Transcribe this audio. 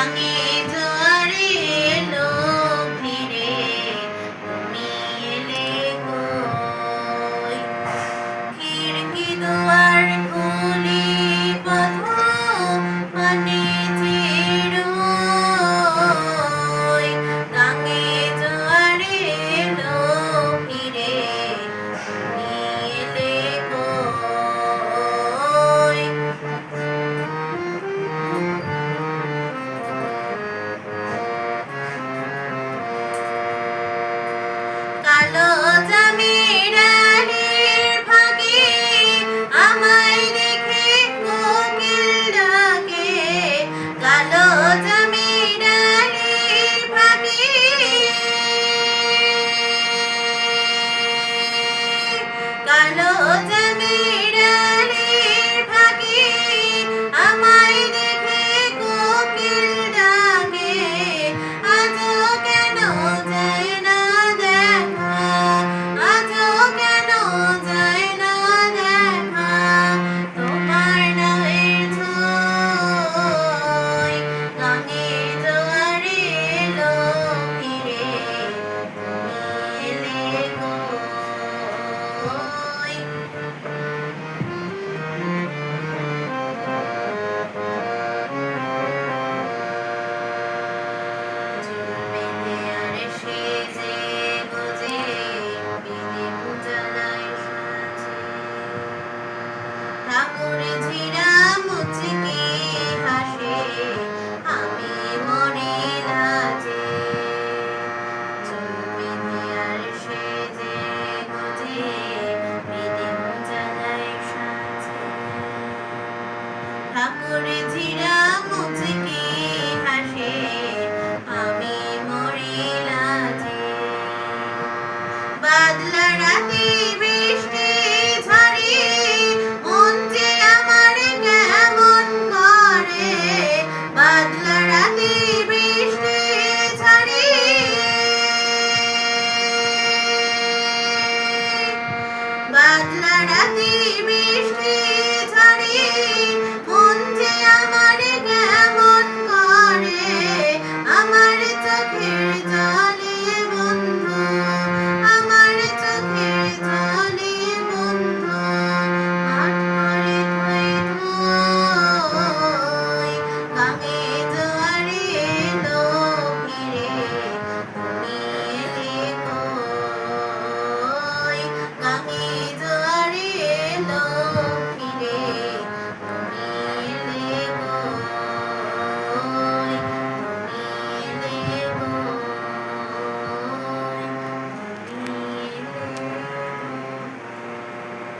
গাঙে জোয়ারে এলো ভিড়ে, তুমি এলে কই? খিড়কি দুয়ার খুলি বাঁধো পানে চিরই, গাঙে জোয়ারে এলো ভিড়ে, তুমি এলে কই? কালো জামিরানির ফাঁকে আমায় দেখে কোকিল ডাকে, কালো জামিরানির ফাঁকে কালো জামিরানির ফাঁকে আমায় দেখে কোকিল ডাকে, আজও কেন যায় না দেখা, আজও কেন যায় না দেখা, তোমার নামের ছোঁয় গাঙে জোয়ারে এলো ফিরে, তুমি এলে কই? চুল বেঁধে আর সেজে গুজে বিধি পূজালায় সাজে, ঠাকুর ঝিরা মুচকি হাসে, আমি মরি লাজে। চুল বেঁধে আর সেজে গুজে বিধি পূজালায় সাজে, ঠাকুর ঝিরা